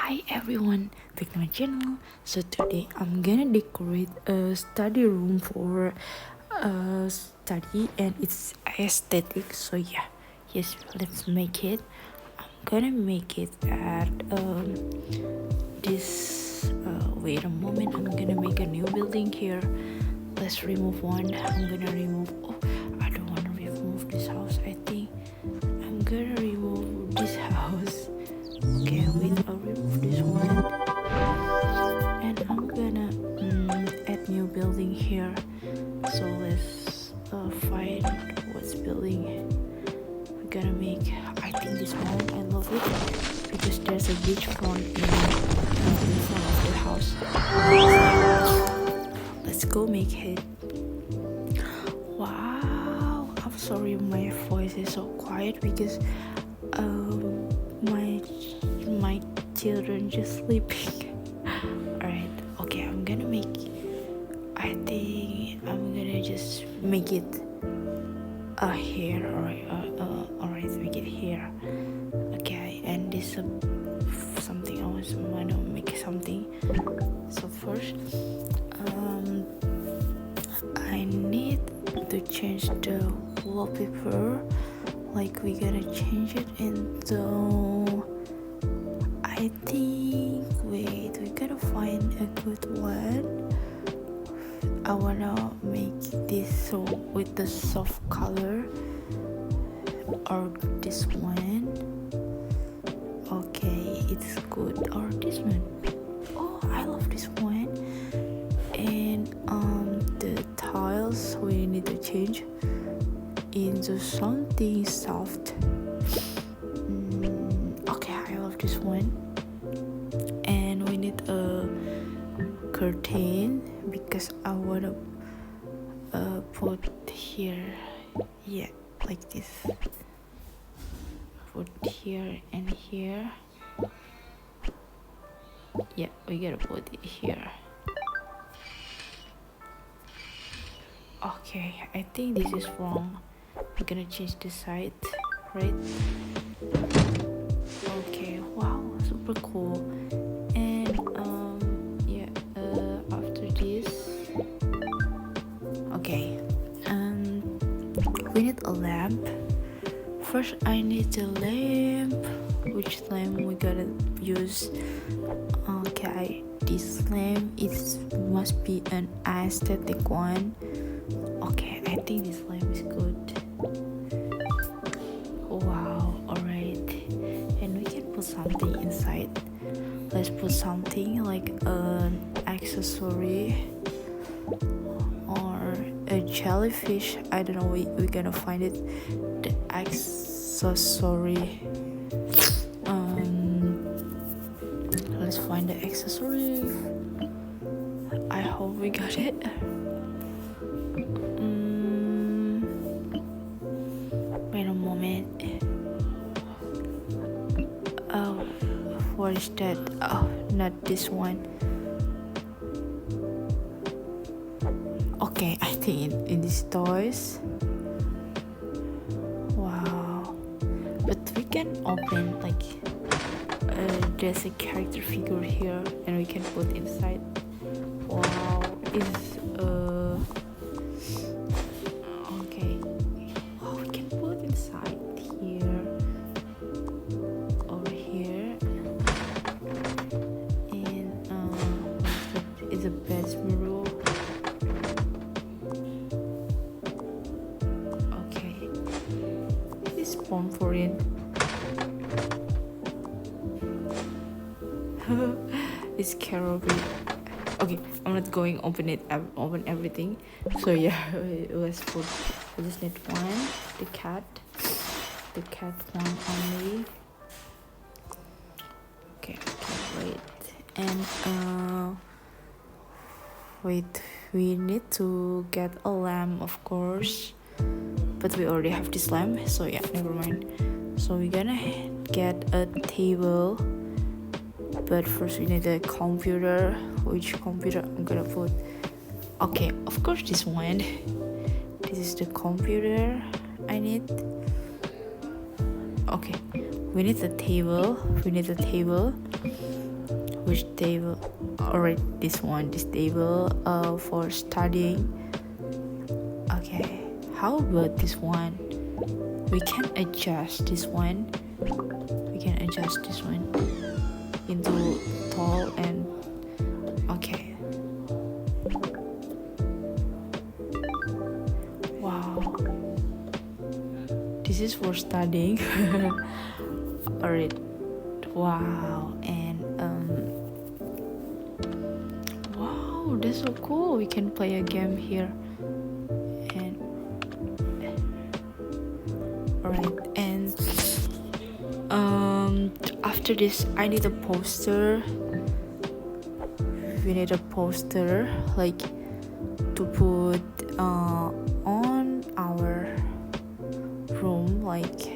Hi everyone, back to my channel. So today I'm gonna decorate a study room for study and it's aesthetic. So yeah, yes, let's make it. I'm gonna make it at this. Wait a moment. I'm gonna make a new building here. Let's remove one. I'm gonna remove. Oh, I don't wanna remove this house. I think I'm gonna remove this house. Okay, wait, I'll remove this one and I'm gonna add new building here. So let's find what's building we're gonna make. I think this one, I love it because there's a beach front in front of the house. Let's go make it. Wow, I'm sorry my voice is so quiet because my children just sleeping. Alright, okay, I think I'm gonna just make it here. Alright, make it here. Okay, and this something I wanna make something. So first I need to change the wallpaper. Like we gotta change it into, I think, wait, we gotta find a good one. I wanna make this so with the soft color or this one. Okay, it's good. Or this one. Oh, I love this one. And the tiles we need to change into something soft. Okay, I love this one. And we need a curtain because I wanna put here, yeah, like this. Put here and here. Yeah, we gotta put it here. Okay, I think this is wrong. I'm gonna change the side, right? Okay, wow, super cool. And yeah, after this, okay, we need a lamp. First I need the lamp. Which lamp we gotta use? Okay, this lamp must be an aesthetic one. Okay, I think this lamp is good. Wow, alright. And we can put something inside. Let's put something like an accessory or a jellyfish. I don't know, we're gonna find it. The accessory. Let's find the accessory. I hope we got it. Wait a moment. Oh, what is that? Oh, not this one. Okay, I think in these toys. Wow, but we can open like there's a character figure here and we can put inside. Wow, is okay. Oh, we can put inside here, over here, and it's a bedroom. Okay, this spawn for it. It's carrot. Okay, I'm not going open everything. So yeah, let's put. We just need one. The cat one only. Okay, wait. And wait, we need to get a lamp, of course. But we already have this lamp, so yeah, never mind. So we're gonna get a table. But first we need a computer. Which computer I'm gonna put? Okay, of course this one. This is the computer I need. Okay, we need a table. which table? Alright, this table for studying. Okay, how about this one? We can adjust this one. Into tall and okay. Wow, this is for studying. Alright, wow, and wow, that's so cool. We can play a game here. And alright, and after this I need a poster. We need a poster like to put on our room, like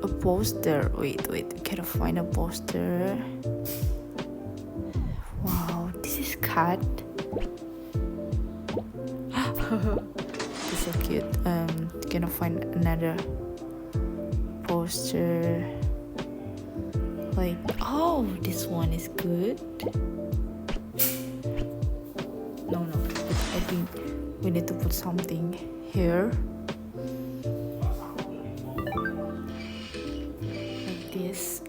a poster. Wait, gotta find a poster. Wow, this is cat. It's so cute. Gonna find another poster. Like, oh, this one is good. No, but I think we need to put something here. Like this.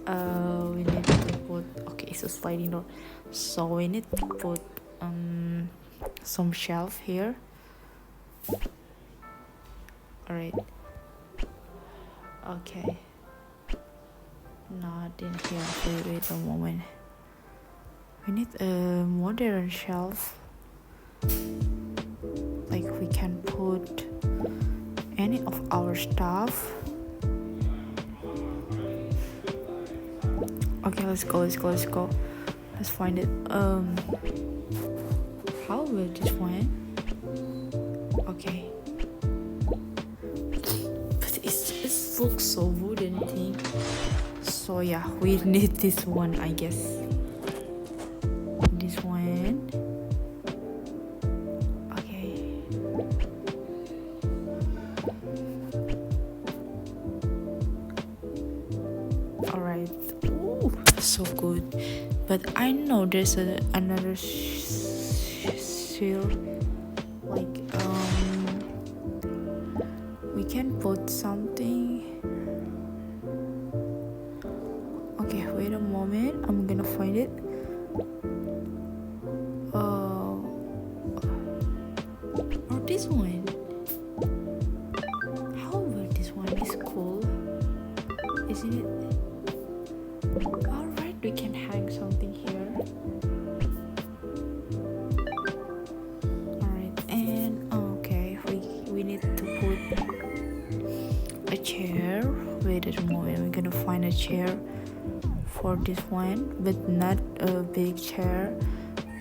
We need to put, okay, it's a sliding door. So we need to put some shelf here. Alright. Okay. Not in here. Wait a moment. We need a modern shelf. Like we can put any of our stuff. Okay, let's go. Let's find it. How about this one? Okay. But it looks so wooden thing. So yeah, we need this one, I guess. This one. Okay. Alright. Ooh, so good. But I know there's another seal. Like we can put something. Okay, wait a moment. I'm gonna find it. Or this one. How about this one? It's cool, isn't it? Alright, we can hang something here. Alright, and okay, we need to put a chair. Wait a moment. We're gonna find a chair for this one, but not a big chair,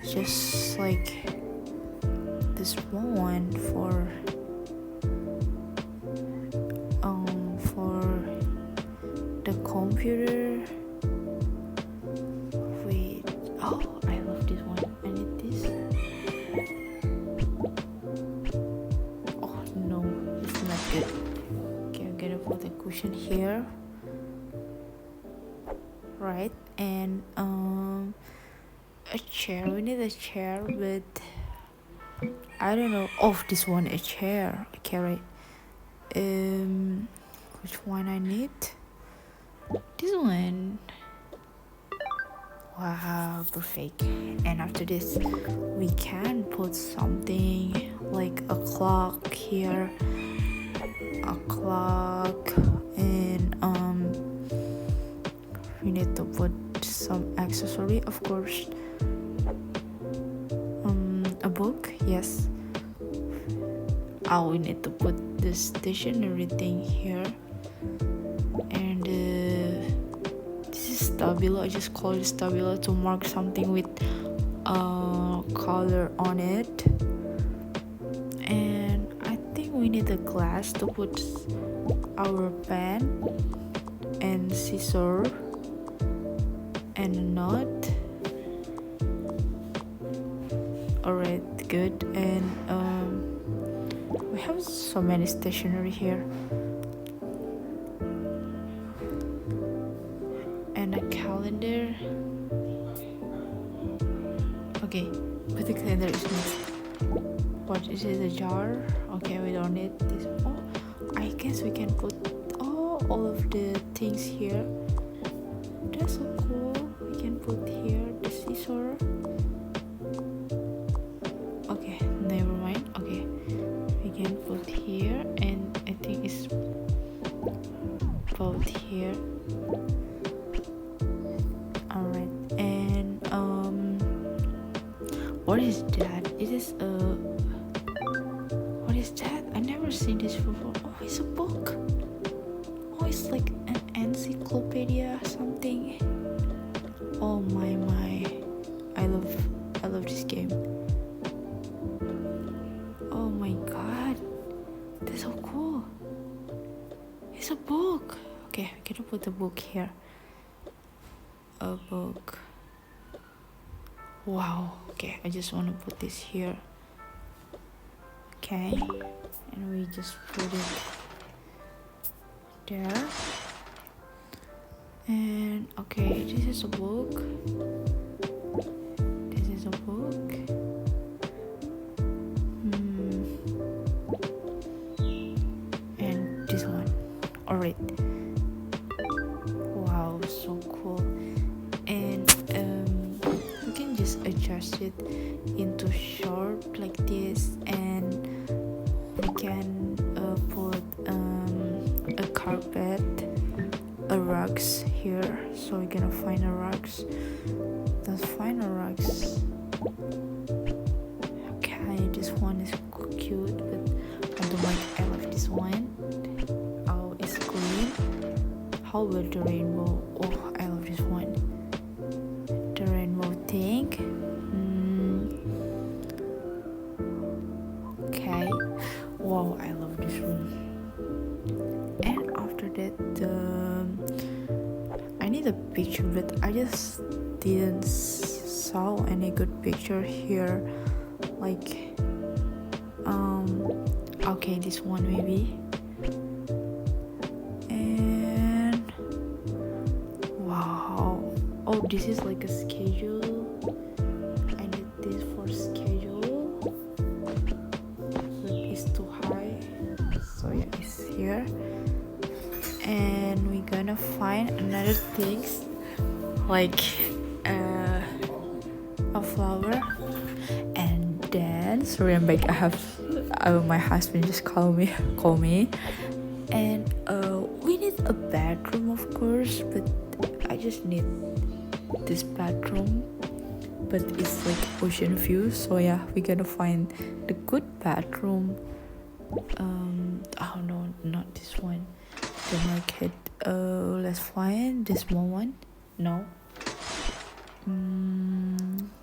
just like this small one for the computer. Wait, oh, I love this one. I need this. Oh no, it's not good. Okay, I'm gonna put a cushion here. Right, and a chair. We need a chair, but I don't know. Oh, this one, a chair. Okay, right. Which one I need? This one. Wow, perfect. And after this, we can put something like a clock here. A clock, and we need to put some accessory, of course. A book, yes. Oh, we need to put the stationery thing here. And this is stabilo. I just call it stabilo to mark something with color on it. And I think we need a glass to put our pen and scissor and a knot. Alright, good. And we have so many stationery here, and a calendar. Okay, but the calendar is next. What is it? A jar? Okay, we don't need this. Oh, I guess we can put all of the things here. That's so cool. We can put here the scissor. Okay, never mind. Okay, we can put here, and I think it's both here. Alright, and what is that? It is what is that? I never seen this before. Oh, it's a book. Oh, it's like an encyclopedia something. Oh my, I love this game. Oh my god, that's so cool. It's a book. Okay, we gotta put the book here. A book. Wow. Okay, I just want to put this here. Okay, and we just put it there. And okay, this is a book. This is a book. And this one. Alright. Wow, so cool. And we can just adjust it into short like this, and we can put a carpet, a rugs here. So we're gonna find a rugs. Let's find a rugs. Okay, this one is cute, but I don't like. I love this one. Oh, it's green. How about the rainbow? Oh, I love this one. The rainbow thing. Okay. Wow, I love this room. And after that, I need a picture, but I just didn't saw any good picture here. Like, okay, this one maybe. And wow. Oh, this is like a schedule. I need this for schedule, but it's too high. So yeah, it's here. And we're gonna find another things like a flower. And then sorry, I'm back. I have my husband just call me. And we need a bedroom, of course, but I just need this bedroom, but it's like ocean view. So yeah, we're gonna find the good bedroom. Oh no, not this one, the market. Let's find this small one. No.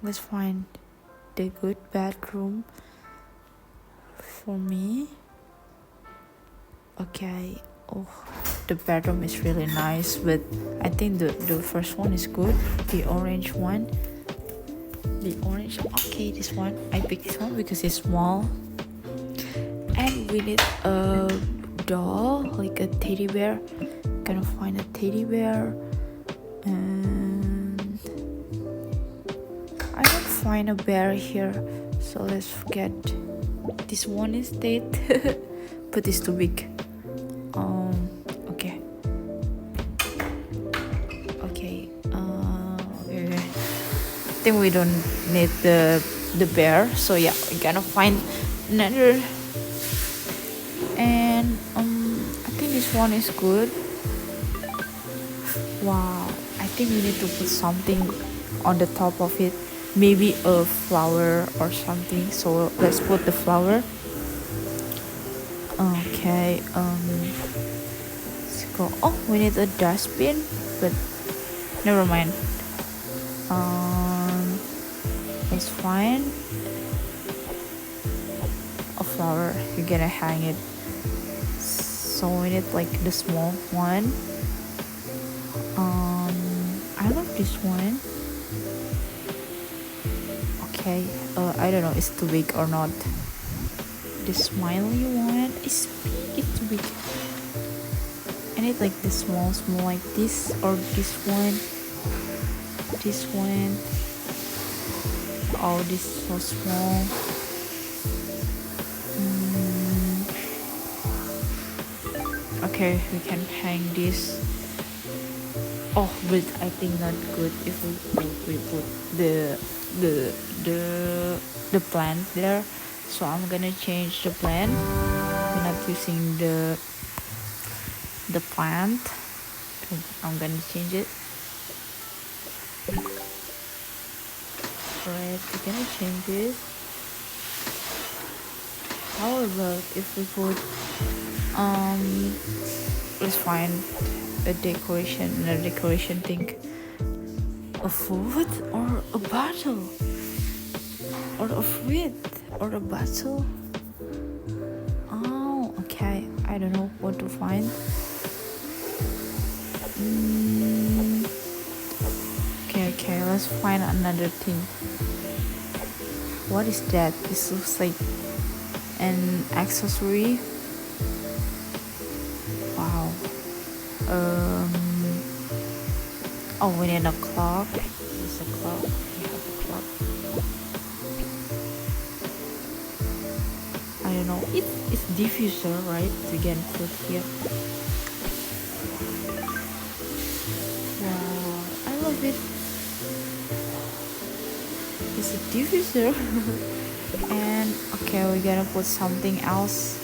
Let's find the good bedroom for me. Okay. Oh, the bedroom is really nice, but I think the first one is good. The orange one. Okay, this one. I picked this one because it's small. And we need a doll, like a teddy bear. Gonna find a teddy bear. And I don't find a bear here, so let's forget. This one is dead, but it's too big. Okay. Okay. I think we don't need the bear, so yeah, we're gonna find another. And I think this one is good. Wow, I think we need to put something on the top of it, maybe a flower or something. So let's put the flower. Okay, let's go. Oh, we need a dustbin, but never mind. It's fine. A flower, you're gonna hang it. So we need like the small one. I love this one. Okay, I don't know, it's too big or not. The smiley one is big, it's too big. I need like the small like this, or this one. Oh, this is so small. Okay, we can hang this. Oh, but I think not good if we put the the the the plant there. So I'm gonna change the plant. We're not using the plant. I'm gonna change it. Alright, we're gonna change it. How about if we put let's find a decoration thing. A food or a bottle or a fruit or a bottle. Oh, okay. I don't know what to find. Okay. Let's find another thing. What is that? This looks like an accessory. Wow. Oh, we need a clock. There's a clock. We have a clock. I don't know. It's diffuser, right? To get put here. Wow, I love it. It's a diffuser. And okay, we're gonna put something else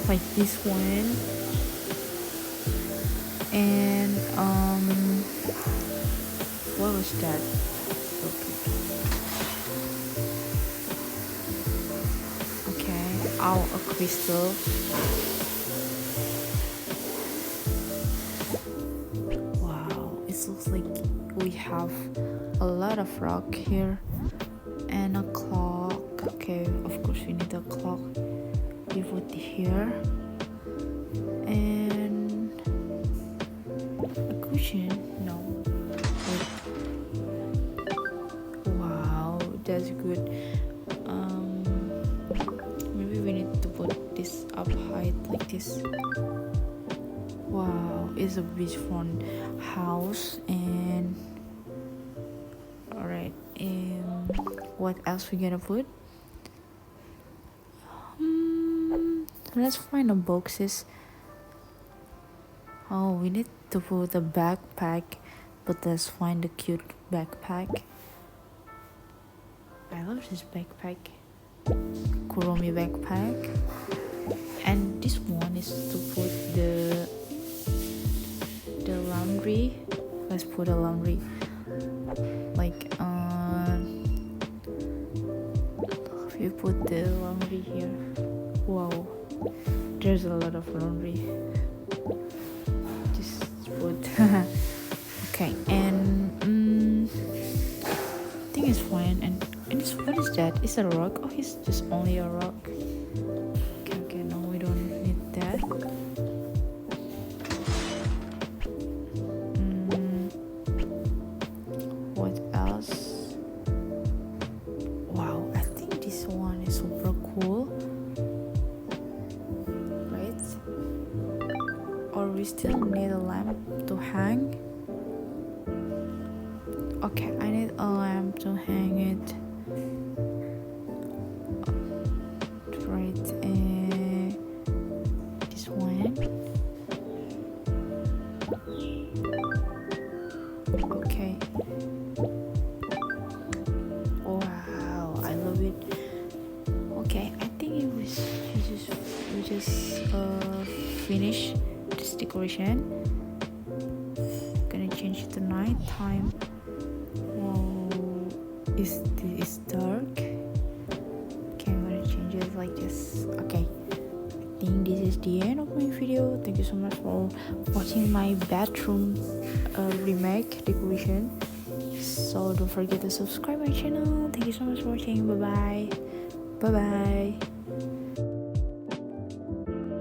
like this one. And what was that? Okay, oh, a crystal. Wow, it looks like we have a lot of rock here and a clock. Okay, of course we need a clock. We put it here and a cushion. No. Wait. Wow, that's good. Maybe we need to put this up high like this. Wow, it's a beachfront house. And alright, what else we gonna put? Let's find the boxes. Oh, we need to put a backpack, but let's find a cute backpack. I love this backpack. Kuromi backpack. And this one is to put the laundry. Let's put a laundry. Like if you put the laundry here. Wow, there's a lot of laundry. Just put okay, and I think it's fine. And it's, what is that? It's a rock. Oh, it's just only a rock. Okay, no, we don't need that. What else? Wow, I think this one is super cool. Or we still need a lamp to hang. Okay, I need a lamp to hang it. Right, this one. Okay. Wow, I love it. Okay, I think we just finish this decoration. Gonna change it to night time. Wow, it's dark. Okay, I'm gonna change it like this. Okay, I think this is the end of my video. Thank you so much for watching my bathroom remake decoration. So don't forget to subscribe my channel. Thank you so much for watching. Bye bye.